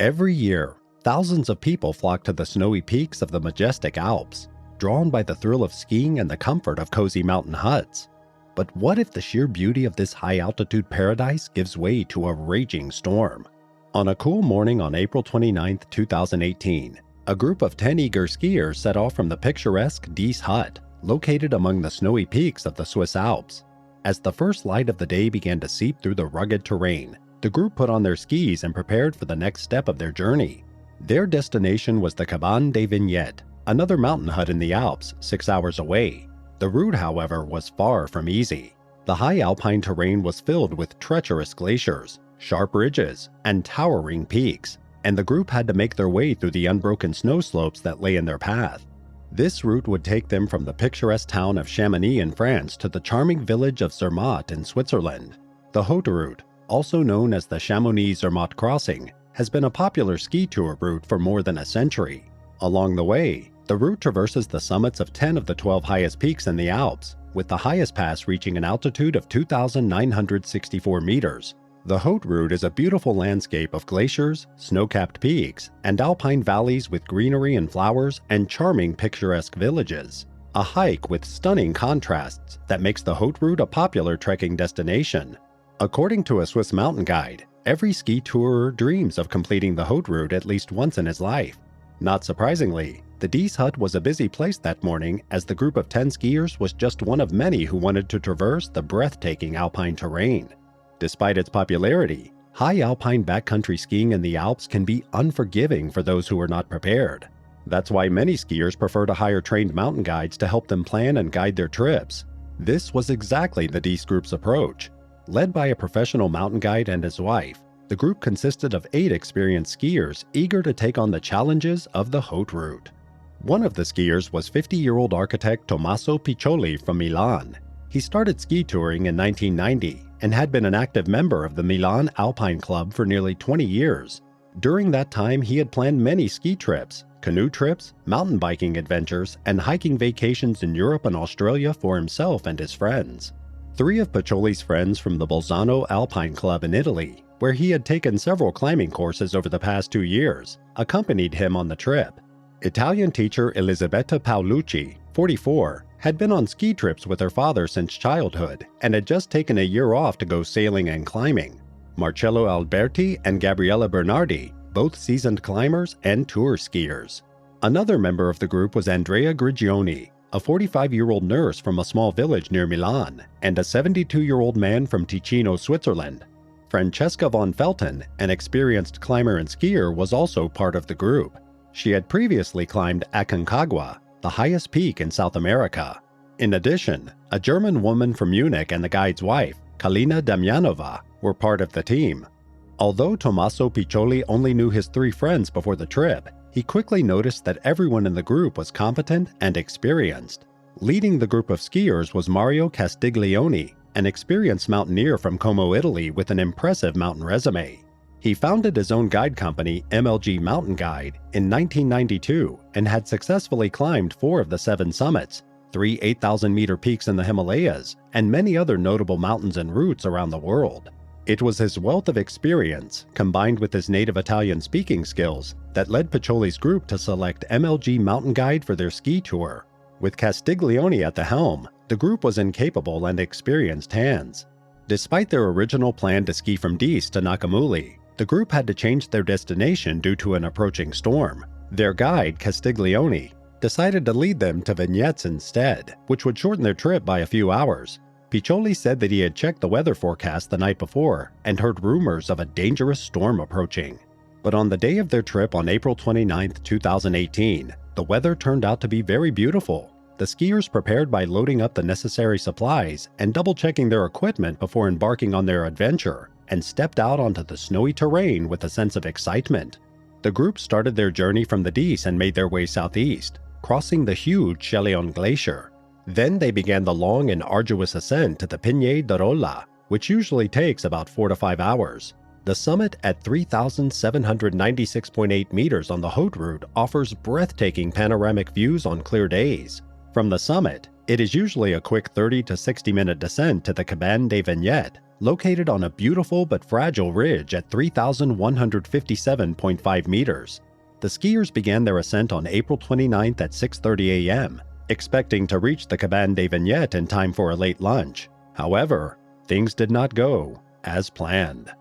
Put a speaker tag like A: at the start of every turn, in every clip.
A: Every year, thousands of people flock to the snowy peaks of the majestic Alps, drawn by the thrill of skiing and the comfort of cozy mountain huts. But what if the sheer beauty of this high-altitude paradise gives way to a raging storm? On a cool morning on April 29, 2018, a group of 10 eager skiers set off from the picturesque Dies Hut, located among the snowy peaks of the Swiss Alps. As the first light of the day began to seep through the rugged terrain, the group put on their skis and prepared for the next step of their journey. Their destination was the Cabane des Vignettes, another mountain hut in the Alps 6 hours away. The route, however, was far from easy. The high alpine terrain was filled with treacherous glaciers, sharp ridges, and towering peaks, and the group had to make their way through the unbroken snow slopes that lay in their path. This route would take them from the picturesque town of Chamonix in France to the charming village of Zermatt in Switzerland. The Haute Route, also known as the Chamonix-Zermatt crossing, has been a popular ski tour route for more than a century. Along the way, the route traverses the summits of 10 of the 12 highest peaks in the Alps, with the highest pass reaching an altitude of 2,964 meters. The Haute Route is a beautiful landscape of glaciers, snow-capped peaks, and alpine valleys with greenery and flowers and charming picturesque villages. A hike with stunning contrasts that makes the Haute Route a popular trekking destination. According to a Swiss mountain guide, every ski tourer dreams of completing the Haute Route at least once in his life. Not surprisingly, the Dies Hut was a busy place that morning, as the group of 10 skiers was just one of many who wanted to traverse the breathtaking alpine terrain. Despite its popularity, high alpine backcountry skiing in the Alps can be unforgiving for those who are not prepared. That's why many skiers prefer to hire trained mountain guides to help them plan and guide their trips. This was exactly the Dies group's approach. Led by a professional mountain guide and his wife, the group consisted of 8 experienced skiers eager to take on the challenges of the Haute Route. One of the skiers was 50-year-old architect Tommaso Piccioli from Milan. He started ski touring in 1990 and had been an active member of the Milan Alpine Club for nearly 20 years. During that time, he had planned many ski trips, canoe trips, mountain biking adventures, and hiking vacations in Europe and Australia for himself and his friends. 3 of Piccioli's friends from the Bolzano Alpine Club in Italy, where he had taken several climbing courses over the past 2 years, accompanied him on the trip. Italian teacher Elisabetta Paolucci, 44, had been on ski trips with her father since childhood and had just taken a year off to go sailing and climbing. Marcello Alberti and Gabriella Bernardi, both seasoned climbers and tour skiers. Another member of the group was Andrea Grigioni, a 45-year-old nurse from a small village near Milan, and a 72-year-old man from Ticino, Switzerland. Francesca von Felten, an experienced climber and skier, was also part of the group. She had previously climbed Aconcagua, the highest peak in South America. In addition, a German woman from Munich and the guide's wife, Kalina Damjanova, were part of the team. Although Tommaso Piccioli only knew his 3 friends before the trip, he quickly noticed that everyone in the group was competent and experienced. Leading the group of skiers was Mario Castiglioni, an experienced mountaineer from Como, Italy with an impressive mountain resume. He founded his own guide company, MLG Mountain Guide, in 1992 and had successfully climbed 4 of the 7 summits, 3 8,000-meter peaks in the Himalayas, and many other notable mountains and routes around the world. It was his wealth of experience, combined with his native Italian speaking skills, that led Piccioli's group to select MLG Mountain Guide for their ski tour. With Castiglioni at the helm, the group was in capable and experienced hands. Despite their original plan to ski from Dies to Nakamuli, the group had to change their destination due to an approaching storm. Their guide, Castiglioni, decided to lead them to Vignettes instead, which would shorten their trip by a few hours. Piccioli said that he had checked the weather forecast the night before and heard rumors of a dangerous storm approaching. But on the day of their trip on April 29, 2018, the weather turned out to be very beautiful. The skiers prepared by loading up the necessary supplies and double-checking their equipment before embarking on their adventure, and stepped out onto the snowy terrain with a sense of excitement. The group started their journey from the Dies and made their way southeast, crossing the huge Cheilon glacier. Then they began the long and arduous ascent to the Pigne d'Arolla, which usually takes about 4 to 5 hours. The summit at 3,796.8 meters on the Haute Route offers breathtaking panoramic views on clear days. From the summit, It is usually a quick 30 to 60-minute descent to the Cabane des Vignettes, located on a beautiful but fragile ridge at 3,157.5 meters. The skiers began their ascent on April 29th at 6:30 a.m., expecting to reach the Cabane des Vignettes in time for a late lunch. However, things did not go as planned.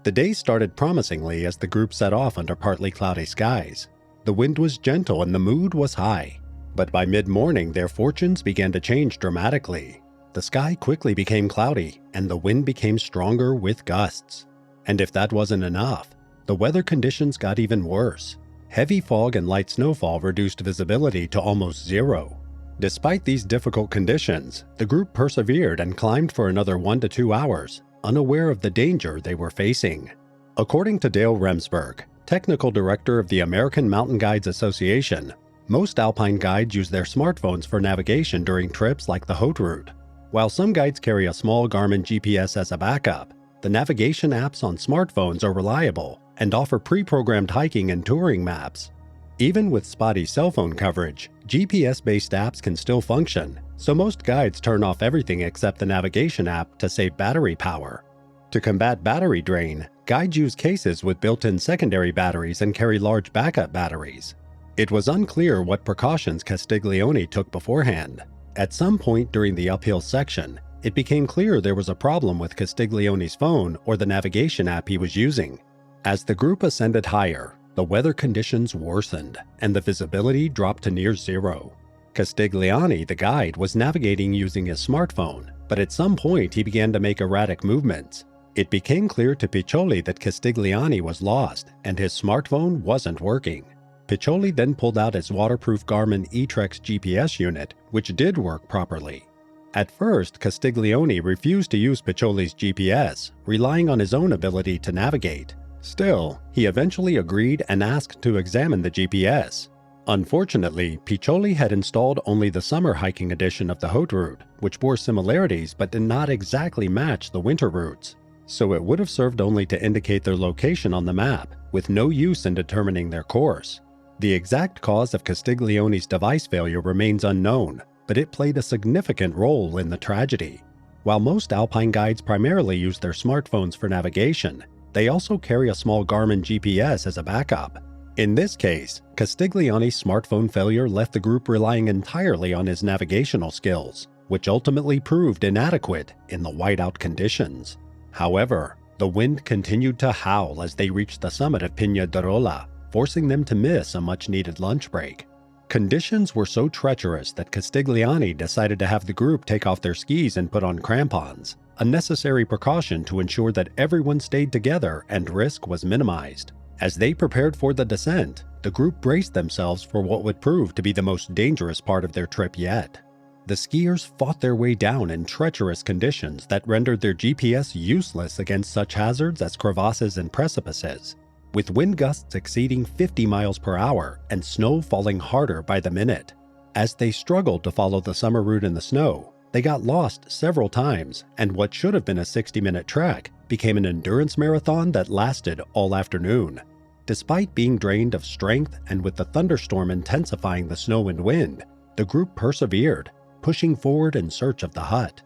A: The day started promisingly as the group set off under partly cloudy skies. The wind was gentle and the mood was high. But by mid-morning, their fortunes began to change dramatically. The sky quickly became cloudy, and the wind became stronger with gusts. And if that wasn't enough, the weather conditions got even worse. Heavy fog and light snowfall reduced visibility to almost zero. Despite these difficult conditions, the group persevered and climbed for another 1 to 2 hours, unaware of the danger they were facing. According to Dale Remsburg, technical director of the American Mountain Guides Association, most alpine guides use their smartphones for navigation during trips like the Haute Route. While some guides carry a small Garmin GPS as a backup, the navigation apps on smartphones are reliable and offer pre-programmed hiking and touring maps. Even with spotty cell phone coverage, GPS-based apps can still function, so most guides turn off everything except the navigation app to save battery power. To combat battery drain, guides use cases with built-in secondary batteries and carry large backup batteries. It was unclear what precautions Castiglioni took beforehand. At some point during the uphill section, it became clear there was a problem with Castiglioni's phone or the navigation app he was using. As the group ascended higher, the weather conditions worsened and the visibility dropped to near zero. Castiglioni, the guide, was navigating using his smartphone, but at some point he began to make erratic movements. It became clear to Piccioli that Castiglioni was lost and his smartphone wasn't working. Piccioli then pulled out his waterproof Garmin eTrex GPS unit, which did work properly. At first, Castiglioni refused to use Piccioli's GPS, relying on his own ability to navigate. Still, he eventually agreed and asked to examine the GPS. Unfortunately, Piccioli had installed only the summer hiking edition of the Haute Route, which bore similarities but did not exactly match the winter routes. So it would have served only to indicate their location on the map, with no use in determining their course. The exact cause of Castiglioni's device failure remains unknown, but it played a significant role in the tragedy. While most alpine guides primarily use their smartphones for navigation, they also carry a small Garmin GPS as a backup. In this case, Castiglioni's smartphone failure left the group relying entirely on his navigational skills, which ultimately proved inadequate in the whiteout conditions. However, the wind continued to howl as they reached the summit of Pigne d'Arola, forcing them to miss a much-needed lunch break. Conditions were so treacherous that Castiglioni decided to have the group take off their skis and put on crampons, a necessary precaution to ensure that everyone stayed together and risk was minimized. As they prepared for the descent, the group braced themselves for what would prove to be the most dangerous part of their trip yet. The skiers fought their way down in treacherous conditions that rendered their GPS useless against such hazards as crevasses and precipices, with wind gusts exceeding 50 miles per hour and snow falling harder by the minute. As they struggled to follow the summer route in the snow, they got lost several times, and what should have been a 60-minute trek became an endurance marathon that lasted all afternoon. Despite being drained of strength and with the thunderstorm intensifying the snow and wind, the group persevered, pushing forward in search of the hut.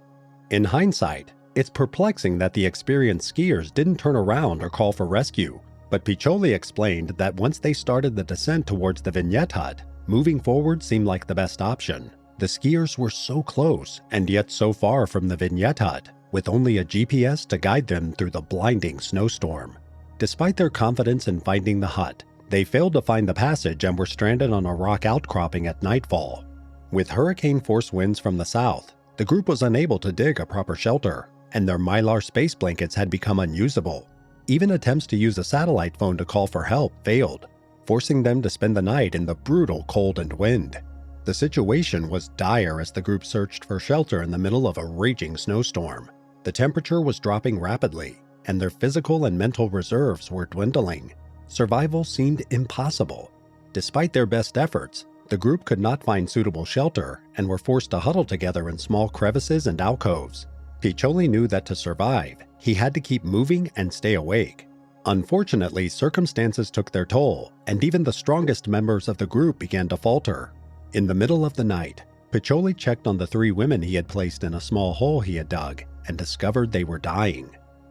A: In hindsight, it's perplexing that the experienced skiers didn't turn around or call for rescue, but Piccioli explained that once they started the descent towards the Vignette hut, moving forward seemed like the best option. The skiers were so close and yet so far from the Vignette hut, with only a GPS to guide them through the blinding snowstorm. Despite their confidence in finding the hut, they failed to find the passage and were stranded on a rock outcropping at nightfall. With hurricane-force winds from the south, the group was unable to dig a proper shelter, and their mylar space blankets had become unusable. Even attempts to use a satellite phone to call for help failed, forcing them to spend the night in the brutal cold and wind. The situation was dire as the group searched for shelter in the middle of a raging snowstorm. The temperature was dropping rapidly, and their physical and mental reserves were dwindling. Survival seemed impossible. Despite their best efforts, the group could not find suitable shelter and were forced to huddle together in small crevices and alcoves. Piccioli knew that to survive, he had to keep moving and stay awake. Unfortunately, circumstances took their toll, and even the strongest members of the group began to falter. In the middle of the night, Piccoli checked on the 3 women he had placed in a small hole he had dug and discovered they were dying.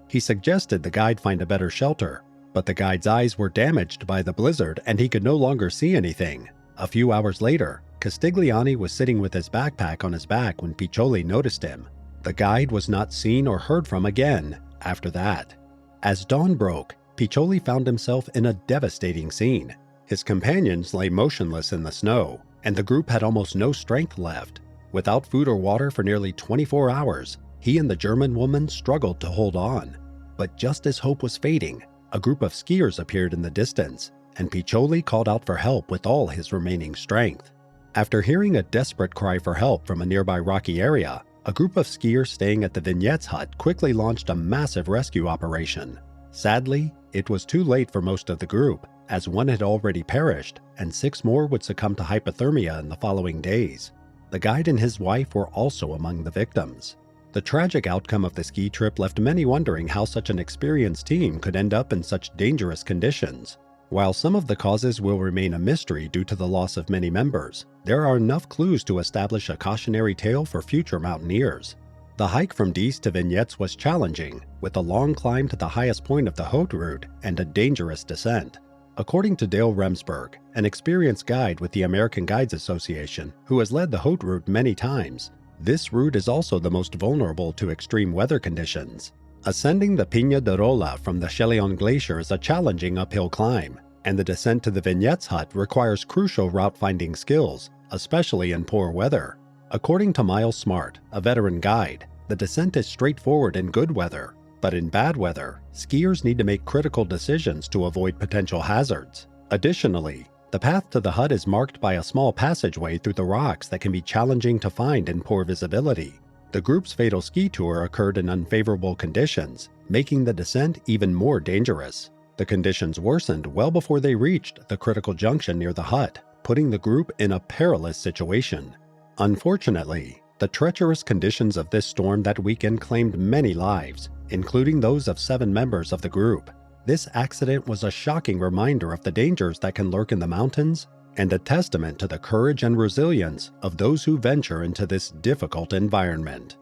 A: He suggested the guide find a better shelter, but the guide's eyes were damaged by the blizzard and he could no longer see anything. A few hours later, Castiglioni was sitting with his backpack on his back when Piccoli noticed him. The guide was not seen or heard from again after that. As dawn broke, Piccoli found himself in a devastating scene. His companions lay motionless in the snow, and the group had almost no strength left. Without food or water for nearly 24 hours, he and the German woman struggled to hold on. But just as hope was fading, a group of skiers appeared in the distance, and Piccoli called out for help with all his remaining strength. After hearing a desperate cry for help from a nearby rocky area, a group of skiers staying at the Vignettes hut quickly launched a massive rescue operation. Sadly, it was too late for most of the group, as one had already perished, and 6 more would succumb to hypothermia in the following days. The guide and his wife were also among the victims. The tragic outcome of the ski trip left many wondering how such an experienced team could end up in such dangerous conditions. While some of the causes will remain a mystery due to the loss of many members, there are enough clues to establish a cautionary tale for future mountaineers. The hike from Diez to Vignettes was challenging, with a long climb to the highest point of the Haute Route and a dangerous descent. According to Dale Remsburg, an experienced guide with the American Guides Association who has led the Haute Route many times, this route is also the most vulnerable to extreme weather conditions. Ascending the Pigne de Rolla from the Cheilon glacier is a challenging uphill climb, and the descent to the Vignettes hut requires crucial route-finding skills, especially in poor weather. According to Miles Smart, a veteran guide, the descent is straightforward in good weather, but in bad weather, skiers need to make critical decisions to avoid potential hazards. Additionally, the path to the hut is marked by a small passageway through the rocks that can be challenging to find in poor visibility. The group's fatal ski tour occurred in unfavorable conditions, making the descent even more dangerous. The conditions worsened well before they reached the critical junction near the hut, putting the group in a perilous situation. Unfortunately, the treacherous conditions of this storm that weekend claimed many lives, including those of 7 members of the group. This accident was a shocking reminder of the dangers that can lurk in the mountains and a testament to the courage and resilience of those who venture into this difficult environment.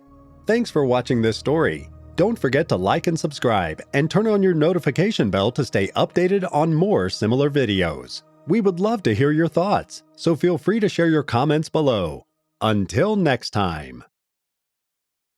A: Thanks for watching this story. Don't forget to like and subscribe and turn on your notification bell to stay updated on more similar videos. We would love to hear your thoughts, so feel free to share your comments below. Until next time.